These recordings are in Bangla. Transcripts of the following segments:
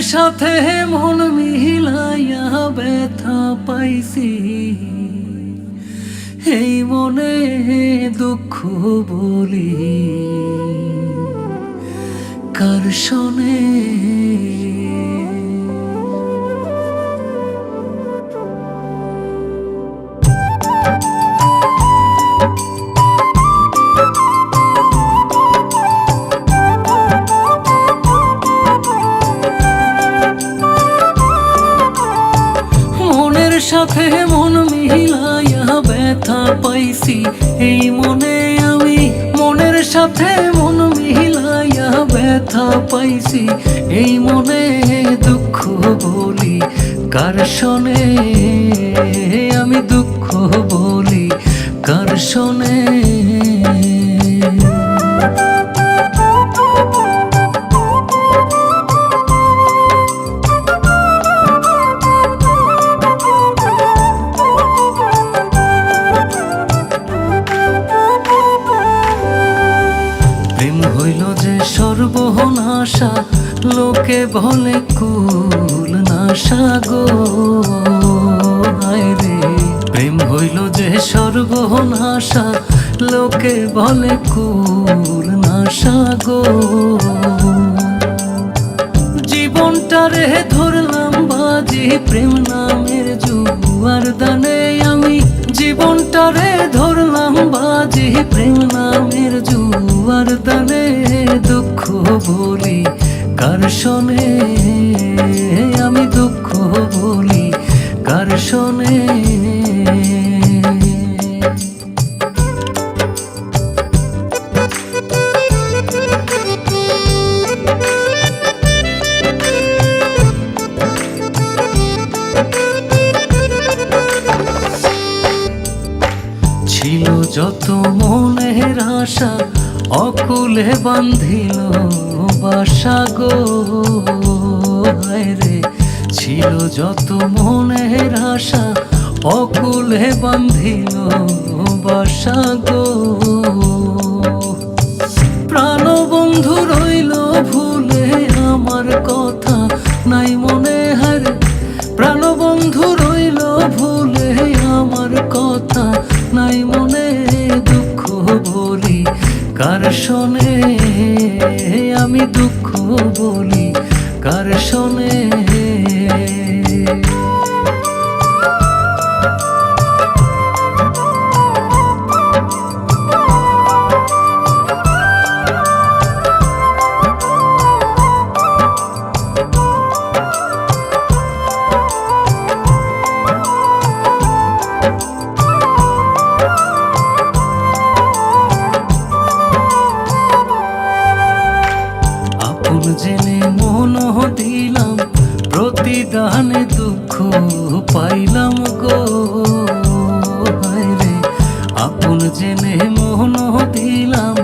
সাথে মন মিলাইয়া ব্যথা পাইছি, এই মনে দুঃখ বলি কার শোনে। সাথে মন মিলাইয়া ব্যথা পাইছি, এই মনে আমি মনের সাথে মন মিলাইয়া ব্যথা পাইছি, এই মনে দুঃখ বলি কার শোনে, আমি দুঃখ বলি কার শোনে। সর্বনাশা লোকে বলে কুল নাশা গো, হায় রে প্রেম হইল যে সর্বনাশা লোকে বলে কুল নাশা গো। জীবনটারে ধরলাম বাজি প্রেম নামের জুয়ার দানে, আমি জীবনটারে ধরলাম বাজি প্রেম নামের জুয়ার দানে, দুঃখ বলি কার শোনে, আমি দুঃখ বলি কার শোনে। ছিল যত মনের আশা অকুলে বান্ধিল বাসা গো, হায় রে ছিল যত মনের আশা অকুলে বান্ধিল বাসা গো। প্রাণবন্ধু রইল ভুলে আমার কথা নাই মনে, হায় প্রাণবন্ধু রইল ভুলে আমার কথা নাই মনে, দুঃখ বলি কার শোনে, আমি দুঃখ বলি কার শোনে। জেনে মন দিলাম প্রতিদানে দুঃখ পাইলাম গো, হায় রে আপন জেনে মন দিলাম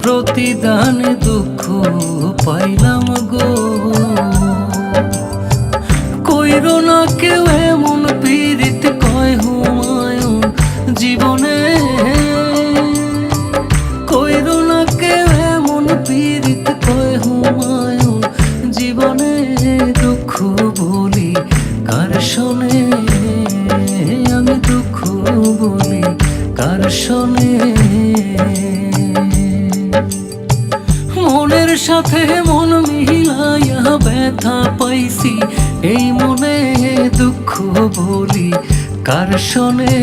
প্রতিদানে দুঃখ পাইলাম গো। কইরো না কেউ এমন পীড়িত কয় হুমায়ুন জীবনে, কইরো না কেউ এমন পীড়িত কয় হুমায়ুন জীবনে, দুঃখ বলি কার শোনে, আমি দুঃখ বলি কার শোনে। মনের সাথে মন মিলাইয়া ব্যথা পাইছি, এই মনে দুঃখ বলি কার শোনে,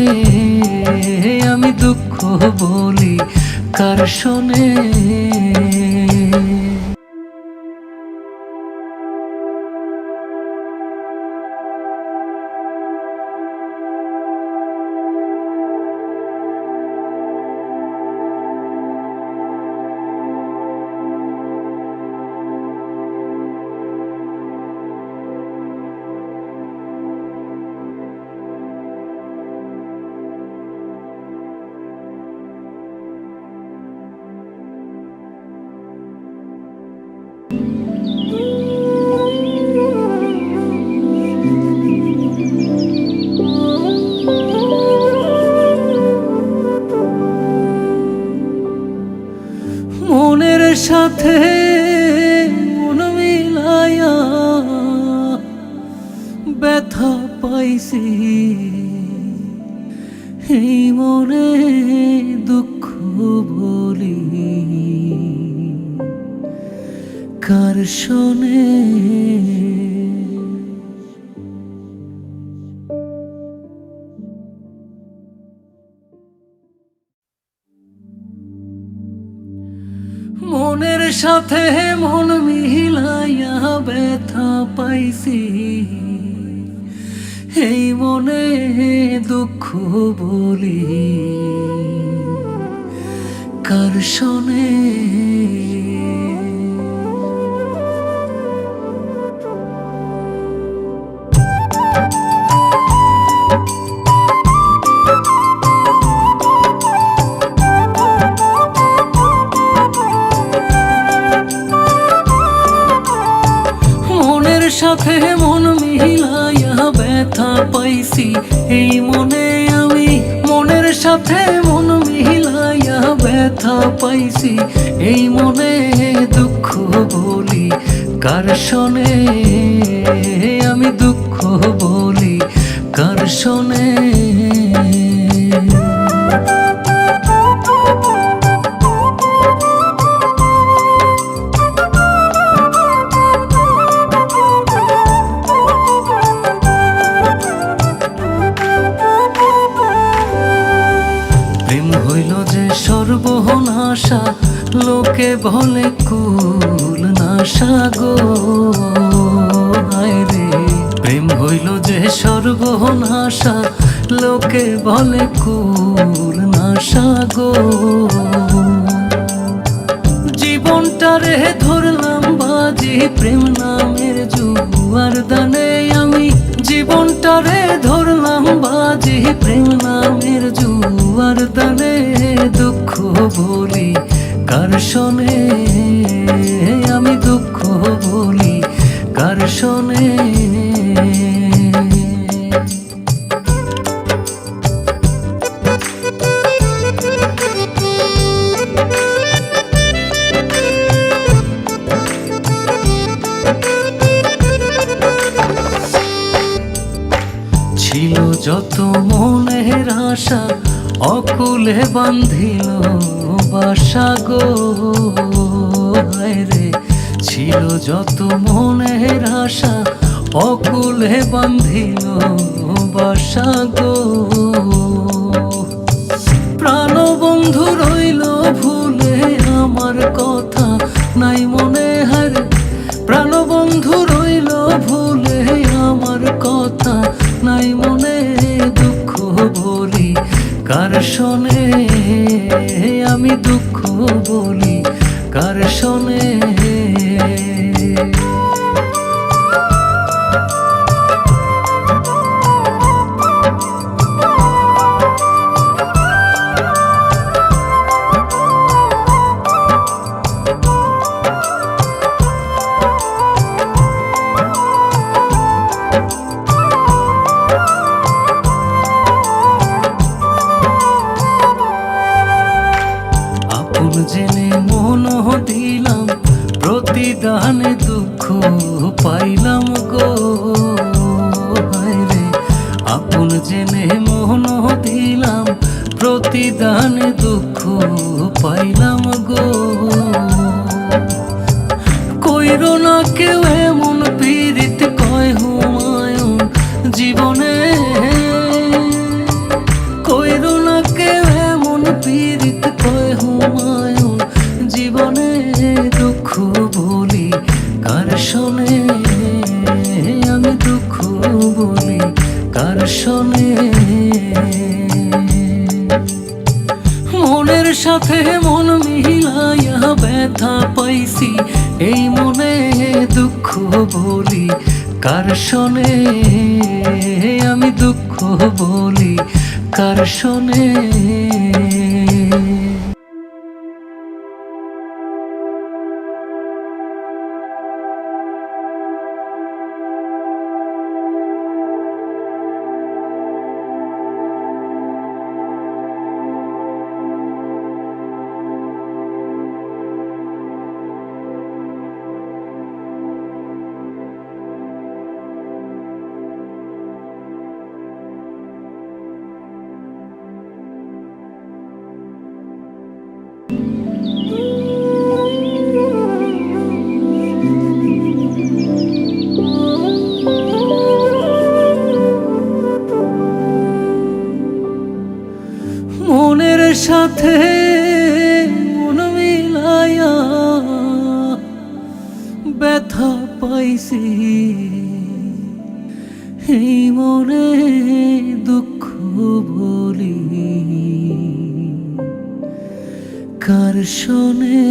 আমি দুঃখ বলি কার শোনে। সাথে মন মিলায়া পাইছি এই মনে দুঃখ বলি কার শোনে। মনের সাথে মন মিলাইয়া ব্যথা পাইছি এই মনে দুঃখ বলি কার শোনে। মনের সাথে মন মিলাইয়া ব্যথা পাইছি এই মনে আমি মনের সাথে মন মিলাইয়া ব্যথা পাইছি এই মনে দুঃখ বলি কার শোনে। আমি দুঃখ বলি কার শোনে। প্রেম হইল যে সর্বনাশা লোকে বলে কুল নাশা গো হায় রে। প্রেম হইল যে সর্বনাশা লোকে বলে কুল নাশা গো। জীবনটারে ধরলাম বাজি প্রেম নামের জুয়ার দানে আমি জীবনটারে ধরলাম বাজি প্রেম নামের জুয়ার দানে দুঃখ বলি কার শোনে। আমি দুঃখ বলি কার শোনে। ছিল যত মনের আশা অকুলে বান্ধিল বাসা গো হায় রে। ছিল যত মনের আশা অকুলে বান্ধিল বাসা গো। প্রাণ বন্ধু রইল ভুলে আমার কথা নাই মনে হারে। প্রাণ বন্ধু রইল ভুলে আমার কথা নাই মনে দুঃখ বলি কার শোনে। আমি দুঃখ বলি কার শোনে। জেনে মন দিলাম প্রতিদানে দুঃখ পাইলাম গো হায় রে। আপন জেনে মন দিলাম প্রতিদানে দুঃখ পাইলাম গো। কইরো না কেউ এমন পীড়িত কয় হুমায়ুন জীবনে। কইরো না কেউ এমন পীড়িত কয় হুমায়ুন জীবনে দুঃখ বলি কার শোনে। আমি দুঃখ বলি কার শোনে। মনের সাথে মন মিলাইয়া ব্যথা পাইছি এই মনে দুঃখ বলি কার শোনে। আমি দুঃখ বলি কার শোনে। সাথে মন মিলাইয়া ব্যথা পাইছি, এই মনে দুঃখ বলি কার শোনে।